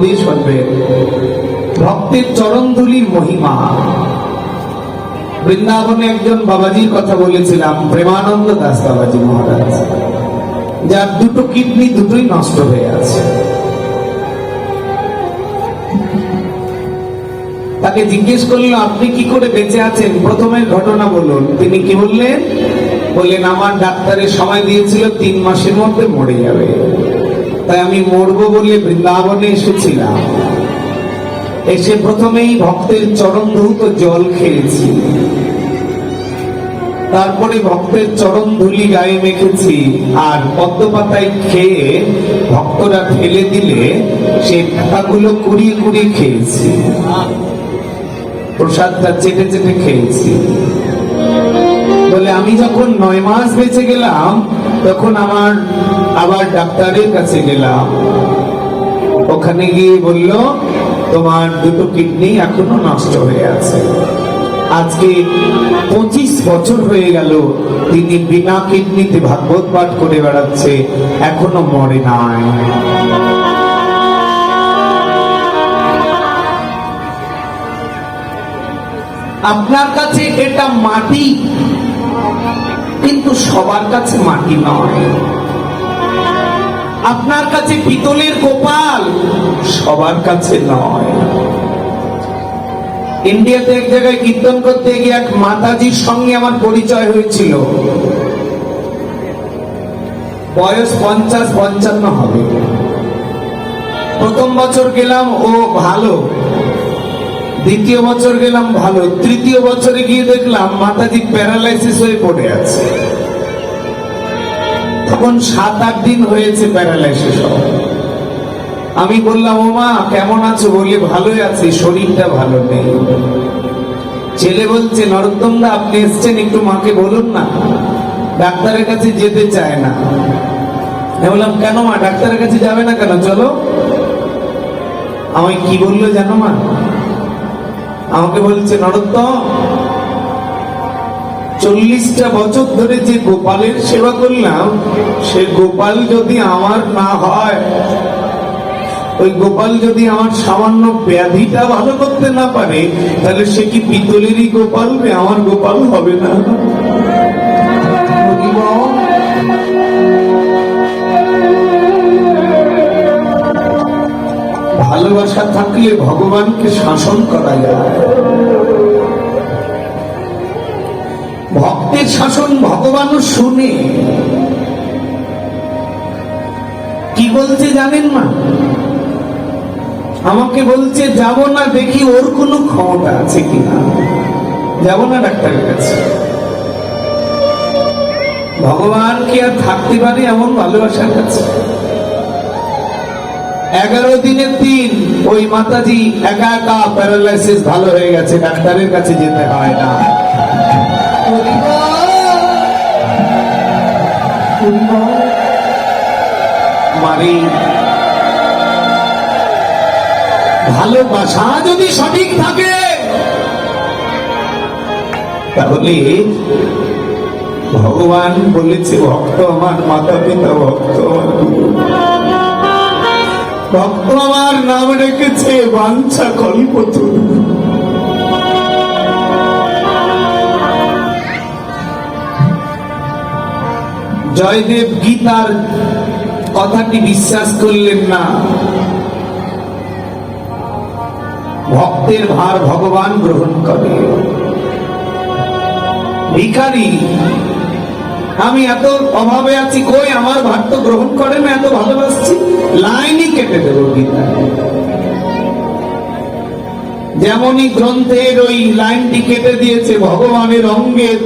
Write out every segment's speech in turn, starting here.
দিয়ে শুনবেন ভক্তের চরণধুলির মহিমা। বৃন্দাবনে একজন বাবাজির কথা বলেছিলাম, প্রেমানন্দ দাস বাবাজি মহারাজ, যার দুটো কিডনি দুটোই নষ্ট হয়ে আছে। তাকে জিজ্ঞেস করলেন আপনি কি করে বেঁচে আছেন, প্রথমের ঘটনা বলুন। তিনি কি বললেন? বললেন আমার ডাক্তারের সময় দিয়েছিল 3 মাসের মধ্যে মরে যাবে, তাই আমি মরবো বলে বৃন্দাবনে এসেছিলাম। এসে প্রথমেই ভক্তের চরণ ধৌত জল খেয়েছি, তারপরে ভক্তের চরণ ধুলি গায়ে মেখেছি, আর পদ্মপাতায় খেয়ে ভক্তরা ফেলে দিলে সেই পাতাগুলো কুড়িয়ে কুড়িয়ে খেয়েছি, প্রসাদটা চেটে চেটে খেয়েছি। বলে আমি যখন 9 মাস বেঁচে গেলাম তখন আমার আবার ডাক্তারের কাছে গেলাম, ওখানে গিয়ে বলল তোমার দুটো কিডনি এখনো নষ্ট হয়ে আছে। আজকে 25 বছর হয়ে গেল তিনি বিনা কিডনিতে ভাগবত পাঠ করে বেড়াচ্ছে, এখনো মরে নাই। আপনার কাছে এটা মাটি, কিন্তু সবার কাছে মাটি নয়। আপনার কাছে পিতলের গোপাল, সবার কাছে নয়। ইন্ডিয়াতে এক জায়গায় কীর্তন করতে গিয়ে এক মাতাজির সঙ্গে আমার পরিচয় হয়েছিল। বয়স 50-55 হবে। প্রথম বছর গেলাম ও ভালো, দ্বিতীয় বছর গেলাম ভালো, তৃতীয় বছরে গিয়ে দেখলাম মাতাজি প্যারালাইসিস হয়ে পড়ে আছে। তখন 7-8 দিন হয়েছে প্যারালাইসিস। আমি বললাম ও মা কেমন আছো? বলে ভালোই আছি, শরীরটা ভালো নেই। ছেলে বলছে নরোত্তম দা আপনি এসছেন, একটু মাকে বলুন না, ডাক্তারের কাছে যেতে চায় না। আমি বললাম কেন মা, ডাক্তারের কাছে যাবে না কেন? চলো। আমায় কি বললো জানো মা? আমাকে বলছে নরোত্তম 40টা বছর ধরে যে গোপালের সেবা করলাম, সে গোপাল যদি আমার না হয়, ওই গোপাল যদি আমার সামান্য ব্যাধিটা ভালো করতে না পারে, তাহলে সে কি পিতলেরই গোপাল, আমার গোপাল হবে না। ভালোবাসা থাকলে ভগবানকে শাসন করা যায়। ভক্তের শাসন ভগবানও শুনে। কি বলছে জানেন না? আমাকে বলছে যাব না, দেখি ওর কোনো ক্ষমতা আছে কিনা, যাব না ডাক্তারের কাছে। ভগবান কি আর থাকতে পারে এমন ভালোবাসার কাছে? 11 দিনের দিন ওই মাতাজি একা একা প্যারালাইসিস ভালো হয়ে গেছে, ডাক্তারের কাছে যেতে হয় না। মারি ভালোবাসা যদি সঠিক থাকে তাহলে ভগবান বলেছে ভক্ত আমার মাতা পিতা, ভক্ত আমার গুরু, ভক্ত আমার নাম রেখেছে বাঞ্ছা কল্পতরু। জয়দেব গীতার কথাটি বিশ্বাস করলেন না। ভক্তের ভার ভগবান গ্রহণ করে। ভিখারি, আমি এত অভাবে আছি, কই আমার ভার তো গ্রহণ করে না, এত ভালোবাসছি, লাইনই কেটে দেব গীতা। যেমনই গ্রন্থের ওই লাইনটি কেটে দিয়েছে, ভগবানের অঙ্গের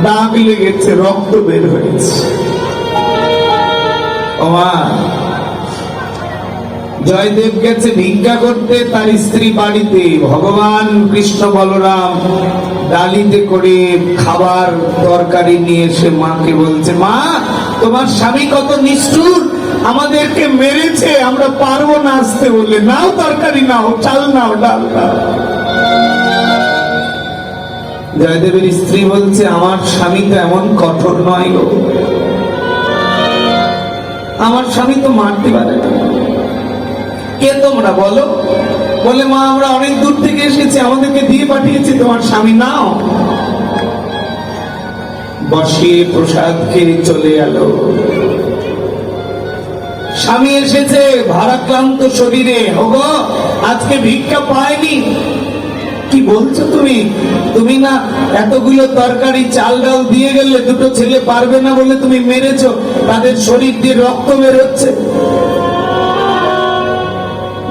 দাগ লেগেছে, রক্ত বের হয়েছে। জয়দেব গেছে ভিক্ষা করতে তার স্ত্রী বাড়িতে, ভগবান কৃষ্ণ বলরাম ডালিতে করে খাবার তরকারি নিয়ে এসে মাকে বলছে, মা তোমার স্বামী কত নিষ্ঠুর, আমাদেরকে মেরেছে, আমরা পারবো না আসতে। বলে নাও তরকারি নাও, চাল নাও, ডাল নাও। জয়দেবের স্ত্রী বলছে আমার স্বামী তো এমন কঠোর নয় গো, আমার স্বামী তো মারতে পারে না। কে তোমরা বলো? বলে মা আমরা অনেক দূর থেকে এসেছি, আমাদেরকে দিয়ে পাঠিয়েছি তোমার স্বামী, নাও। বসে প্রসাদ খেয়ে চলে গেল। স্বামী এসেছে ভারাক্রান্ত শরীরে, ওগো আজকে ভিক্ষা পায়নি। কি বলছো তুমি? তুমি না এতগুলো তরকারি চাল ডাল দিয়ে গেলে, দুটো ছেলে পারবে না বলে তুমি মেরেছো, তাদের শরীর দিয়ে রক্ত বেরোচ্ছে।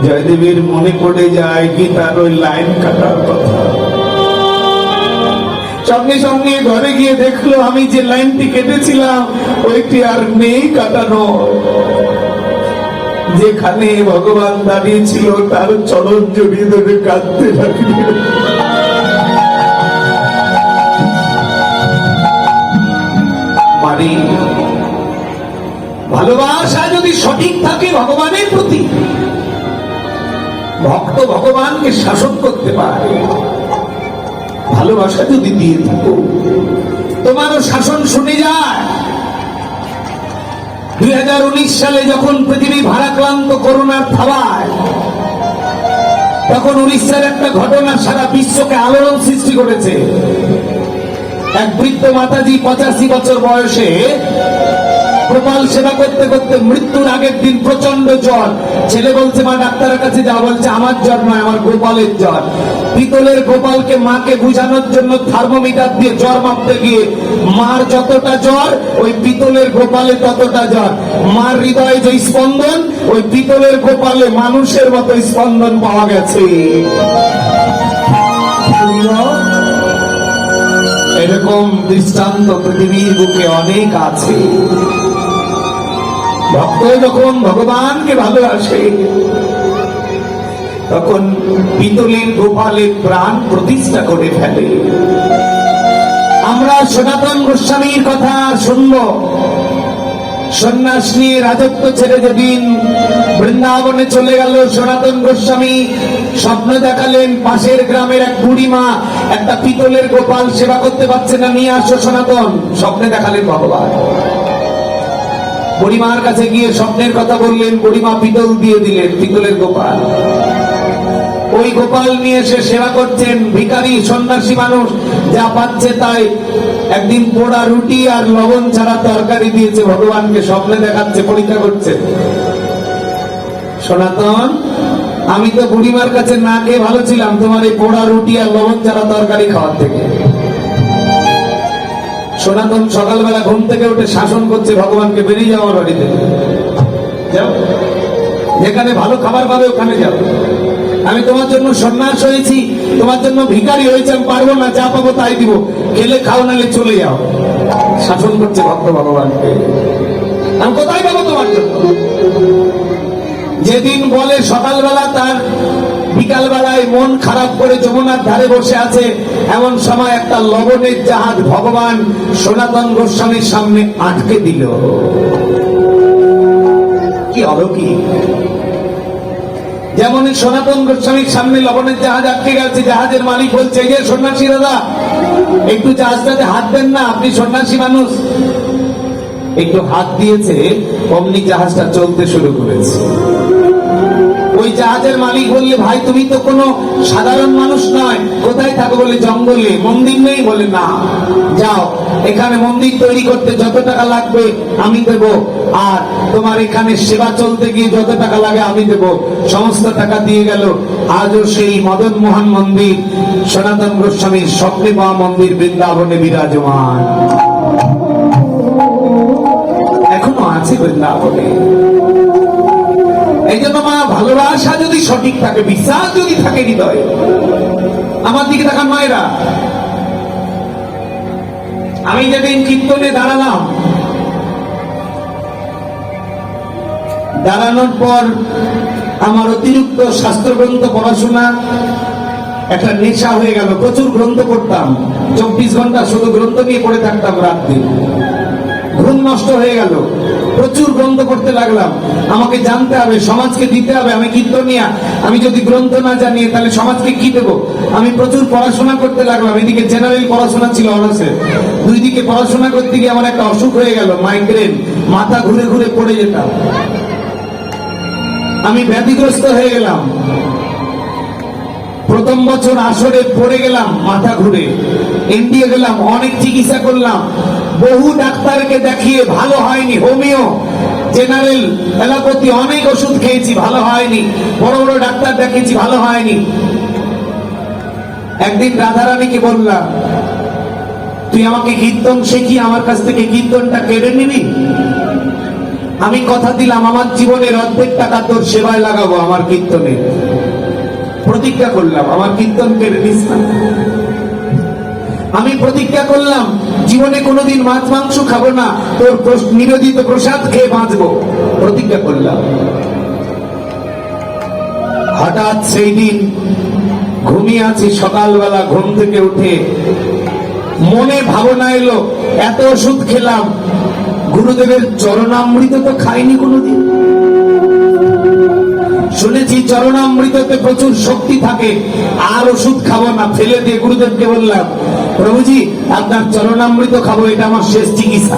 জয়দেবের মনে পড়ে যায় কি তার ওই লাইন কাটার কথা। সঙ্গে সঙ্গে ঘরে গিয়ে দেখলো আমি যে লাইনটি কেটেছিলাম ওইটি আর নেই কাটানো। যেখানে ভগবান দাঁড়িয়ে ছিল তার চরণ জড়িয়ে ধরে কাঁদতে লাগলো। মানে ভালোবাসা যদি সঠিক থাকে ভগবানের প্রতি, ভক্ত ভগবানকে শাসন করতে পারে। ভালোবাসা যদি দিয়ে থাকো, তোমারও শাসন শুনে যায়। 2019 সালে যখন পৃথিবী ভারাক্রান্ত করোনার থাবায়, তখন উড়িষ্যার একটা ঘটনা সারা বিশ্বকে আলোড়ন সৃষ্টি করেছে। এক বৃদ্ধ মাতাজি 85 বছর বয়সে গোপাল সেবা করতে করতে মৃত্যুর আগের দিন প্রচন্ড জ্বর। ছেলে বলছে মা ডাক্তারের কাছে যাও, বলছে আমার জ্বর নয়, আমার গোপালের জ্বর। পিতলের গোপালকে মাকে বুঝানোর জন্য থার্মোমিটার দিয়ে জ্বর মাপতে গিয়ে মার যতটা জ্বর ওই পিতলের গোপালে ততটা জ্বর। মার হৃদয়ে যে স্পন্দন ওই পিতলের গোপালে মানুষের মতো স্পন্দন পাওয়া গেছে। এরকম দৃষ্টান্ত পৃথিবীর বুকে অনেক আছে। ভক্ত যখন ভগবানকে ভালোবাসে তখন পিতলের গোপালের প্রাণ প্রতিষ্ঠা করে ফেলে। আমরা সনাতন গোস্বামীর কথা শুনব। সন্ন্যাস নিয়ে রাজত্ব ছেড়ে যেদিন বৃন্দাবনে চলে গেল সনাতন গোস্বামী, স্বপ্ন দেখালেন পাশের গ্রামের এক বুড়িমা একটা পিতলের গোপাল সেবা করতে পারছে না, নিয়ে আসো সনাতন। স্বপ্নে দেখালেন ভগবান। বুড়িমার কাছে গিয়ে স্বপ্নের কথা বললেন, বুড়িমা পিতল দিয়ে দিলেন, পিতলের গোপাল। ওই গোপাল নিয়ে এসে সেবা করছেন। ভিখারি সন্ন্যাসী মানুষ যা পাচ্ছে তাই। একদিন পোড়া রুটি আর লবণ ছাড়া তরকারি দিয়েছে ভগবানকে, স্বপ্নে দেখাচ্ছে, পরীক্ষা করছে। সনাতন, আমি তো বুড়িমার কাছে না খেয়ে ভালো ছিলাম তোমার এই পোড়া রুটি আর লবণ ছাড়া তরকারি খাওয়ার থেকে। সনাতন সকালবেলা ঘুম থেকে উঠে শাসন করছে ভগবানকে, বেরিয়ে যাও আমার বাড়িতে, যাও, যেখানে ভালো খাবার পাবে ওখানে যাও। আমি তোমার জন্য সন্ন্যাস হয়েছি, তোমার জন্য ভিখারি হয়েছে, আমি পারবো না, যা পাবো তাই দিব, খেলে খাও নালে চলে যাও। শাসন করছে ভক্ত ভগবানকে, আমি কোথায় পাবো তোমার জন্য। যেদিন বলে সকালবেলা তার বিকালবেলায় মন খারাপ করে যমুনার ধারে বসে আছে, এমন সময় একটা লবণের জাহাজ ভগবান সনাতন গোস্বামীর সামনে আটকে দিল। কি অলৌকিক! যেমন সনাতন গোস্বামীর সামনে লবণের জাহাজ আটকে গেছে, জাহাজের মালিক বলছে, যে সন্ন্যাসী দাদা একটু জাহাজটাতে হাত দেন না, আপনি সন্ন্যাসী মানুষ। একটু হাত দিয়েছে, অমনি জাহাজটা চলতে শুরু করেছে। ওই জাহাজের মালিক বললে, ভাই তুমি তো কোনো সাধারণ মানুষ নয়, কোথায় থাকো? বলে জঙ্গলে। মন্দির নেই? বলে না। যাও, এখানে মন্দির তৈরি করতে যত টাকা লাগবে আমি দেব, আর তোমার এখানে সেবা চলতে গিয়ে যত টাকা লাগে আমি দেব। সমস্ত টাকা দিয়ে গেল। আজও সেই মদন মোহন মন্দির, সনাতন গোস্বামীর স্বপ্নে পাওয়া মন্দির বৃন্দাবনে বিরাজমান, এখনো আছে বৃন্দাবনে। এই জন্য মা, ভালোবাসা যদি সঠিক থাকে, বিশ্বাস যদি থাকে হৃদয়ে। আমার দিকে তাকান মায়েরা, আমি যেদিন কীর্তনে দাঁড়ালাম, দাঁড়ানোর পর আমার অতিরিক্ত শাস্ত্রগ্রন্থ পড়াশোনা একটা নেশা হয়ে গেল। প্রচুর গ্রন্থ পড়তাম, 24 ঘন্টা শুধু গ্রন্থ নিয়ে পড়ে থাকতাম রাত দিন। ঘুম নষ্ট হয়ে গেল, প্রচুর গ্রন্থ পড়তে লাগলাম। আমাকে জানতে হবে, সমাজকে দিতে হবে। আমি কীর্তনিয়া, আমি যদি গ্রন্থ না জানি তাহলে সমাজকে কি দেবো? আমি প্রচুর পড়াশোনা করতে লাগলাম। এদিকে জেনারেল পড়াশোনা ছিল অনার্সের, দুই দিকে পড়াশোনা করতে গিয়ে আমার একটা অসুখ হয়ে গেল, মাইগ্রেন, মাথা ঘুরে ঘুরে পড়ে যেতাম। আমি ব্যাধিগ্রস্ত হয়ে গেলাম। প্রথম বছর আসরে পড়ে গেলাম, মাথা ঘুরে ইন্ডিয়া গেলাম, অনেক চিকিৎসা করলাম, বহু ডাক্তারকে দেখিয়ে ভালো হয়নি, হোমিও, জেনারেল, এলোপ্যাথি অনেক ওষুধ খেয়েছি, ভালো হয়নি, বড় বড় ডাক্তার দেখিয়েছি, ভালো হয়নি। একদিন রাধারানীকে বললাম, তুই আমাকে কীর্তন শিখিয়ে আমার কাছ থেকে কীর্তনটা কেড়ে নিবি? আমি কথা দিলাম আমার জীবনের অর্ধেক টাকা তোর সেবায় লাগাবো, আমার কীর্তনে প্রতিজ্ঞা করলাম, আমার কীর্তন কেড়ে নিস না। আমি প্রতিজ্ঞা করলাম জীবনে কোনোদিন মাছ মাংস খাবো না, তোর নিবেদিত প্রসাদ খেয়ে বাঁচবো, প্রতিজ্ঞা করলাম। হঠাৎ সেই দিন ঘুমিয়ে আছি, সকালবেলা ঘুম থেকে উঠে মনে ভাবনা এলো, এত ওষুধ খেলাম, গুরুদেবের চরণামৃত তো খাইনি কোনোদিন। শুনেছি চরণামৃততে প্রচুর শক্তি থাকে, আর ওষুধ খাবো না, ফেলে দিয়ে গুরুদেবকে বললাম, প্রভুজি আপনার চরণামৃত খাবো, এটা আমার শেষ চিকিৎসা।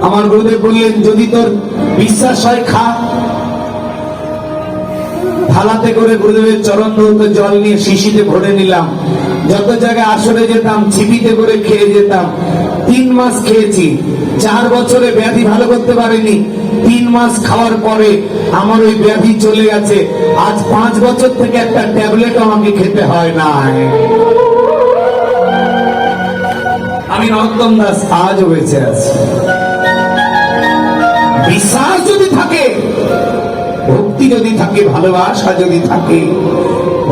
আমার গুরুদেব বললেন, যদি তোর বিশ্বাস হয় খা। থালাতে করে গুরুদেবের চরণ ধৌত জল নিয়ে শিশিতে ভরে নিলাম, যত জায়গায় আসরে যেতাম ছিপিতে করে খেয়ে যেতাম। 3 মাস খেয়েছি, 4 বছরে ব্যাধি ভালো করতে পারিনি। 3 মাস খাওয়ার পরে আমার ওই ব্যাধি চলে গেছে। আজ 5 বছর থেকে একটা ট্যাবলেট আমাকে খেতে হয় না। আমি নরোত্তম দাস আজও বেঁচে আছি। বিশ্বাস যদি থাকে, ভক্তি যদি থাকে, ভালোবাসা যদি থাকে,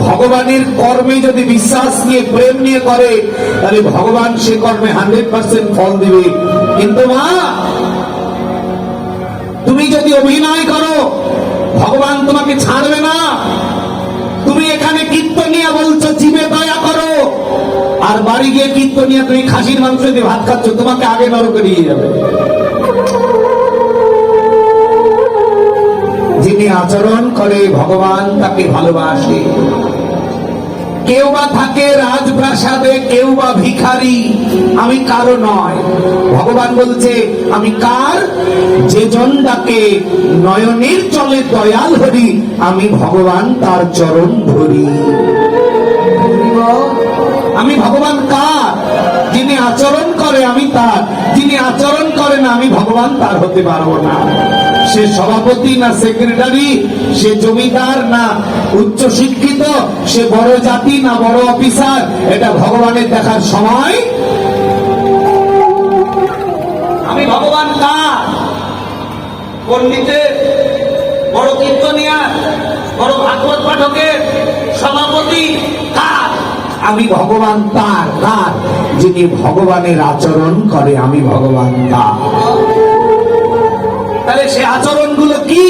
ভগবানের কর্মে যদি বিশ্বাস নিয়ে প্রেম নিয়ে করে, তাহলে ভগবান সে কর্মে 100% ফল দিবে। কিন্তু মা, তুমি যদি অভিনয় করো, ভগবান তোমাকে ছাড়বে না। তুমি এখানে কীর্তনিয়া বলছো জীবে দয়া করো, আর বাড়ি গিয়ে কীর্তনিয়া তুমি খাসির মাংস দিয়ে ভাত খাচ্ছ, তোমাকে আগে নরকে নিয়ে যাবে। যিনি আচরণ করে ভগবান তাকে ভালোবাসে। কেউ বা থাকে রাজপ্রাসাদে, কেউ বা ভিখারি, আমি কারো নয়। ভগবান বলছে, আমি কার? যে জন ডাকে নয়নের চলে দয়াল হরি, আমি ভগবান তার চরণ ধরি। আমি ভগবান কার? যিনি আচরণ করে আমি তার, যিনি আচরণ করে না আমি ভগবান তার হতে পারবো না। সে সভাপতি না সেক্রেটারি, সে জমিদার না উচ্চ শিক্ষিত, সে বড় জাতি না বড় অফিসার, এটা ভগবানের দেখার সময়। আমি ভগবান কার? পণ্ডিতের, বড় কীর্তনিয়া, বড় ভাগবত পাঠকের, সভাপতি কার? আমি ভগবান তার। কার? যিনি ভগবানের আচরণ করে, আমি ভগবান তার। তাহলে সে আচরণগুলো কি?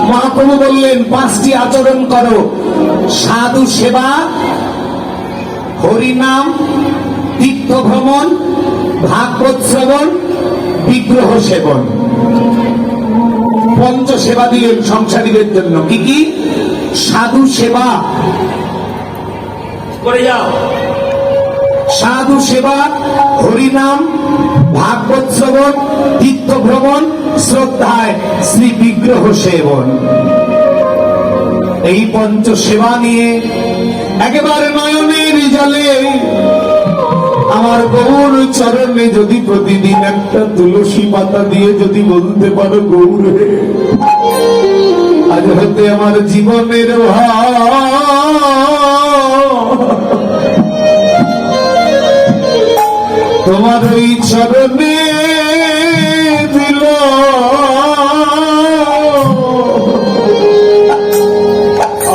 মহাপ্রভু বললেন 5টি আচরণ করো। সাধু সেবা, হরিনাম, তীর্থ ভ্রমণ, ভাগবত শ্রবণ, বিগ্রহ সেবন। 5 সেবা দিলেন সংসারীদের জন্য। কি কি? সাধু সেবা করে যাও, সাধু সেবা, হরিনাম, ভাগবত শ্রবণ, তীর্থ ভ্রমণ, শ্রদ্ধায় শ্রী বিগ্রহ সেবন। এই 5 সেবা নিয়ে একেবারে নয়নের জলে আমার গৌর চরণে যদি প্রতিদিন একটা তুলসী পাতা দিয়ে যদি বলতে পারো, গৌরে আজ হতে আমার জীবনের তোমার ওই চরণে দিল,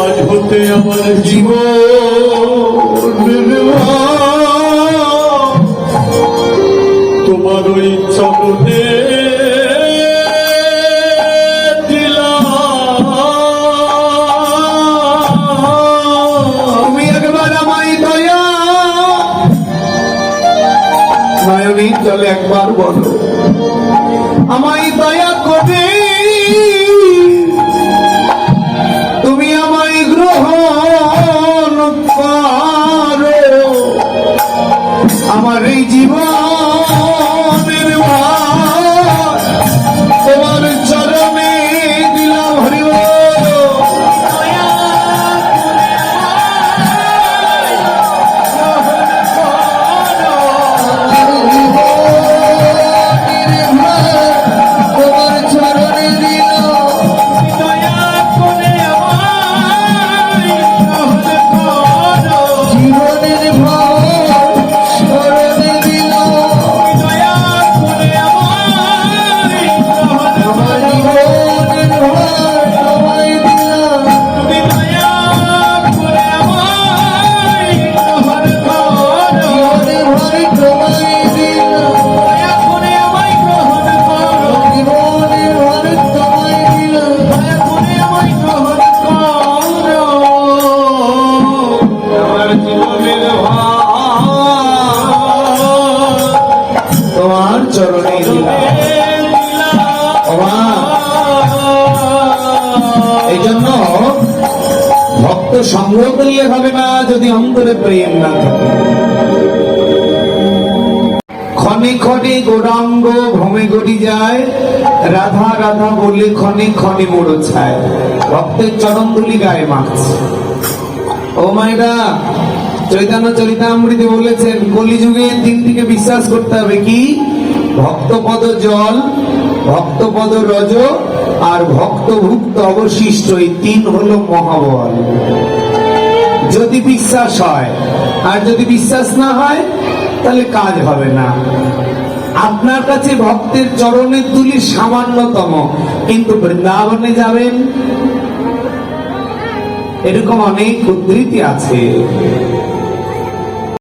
আজ হতে আমার জীবনের তোমার ওই চরণে চলে একবার বলো, আমায় দয়া করে তুমি আমায় গ্রহণ করো, আমার এই জীবনের তোমার চরণে দিল। ভক্ত সংগ্রহ করলে হবে না যদি অন্তরে প্রেম না থাকে। ক্ষণে ক্ষণে গৌরাঙ্গ ভ্রমে গড়ি যায়, রাধা রাধা বলে ক্ষণে ক্ষণে মোড় ছায়। ভক্তের চরণ ধুলি গায়ে মাখছে। ও মায়েরা, চৈতন্য চরিতামৃতে বলেছেন কলিযুগে তিনটিকে বিশ্বাস করতে হবে। কি? ভক্তপদ জল, ভক্তপদ রজ, আর ভক্তভুক্ত অবশিষ্ট। এই তিন হলো মহাবল। যদি বিশ্বাস হয়, আর যদি বিশ্বাস না হয় তাহলে কাজ হবে না। আপনার কাছে ভক্তের চরণের তুলি সামান্যতম, কিন্তু বৃন্দাবনে যাবেন, এরকম অনেক উদ্ধৃতি আছে।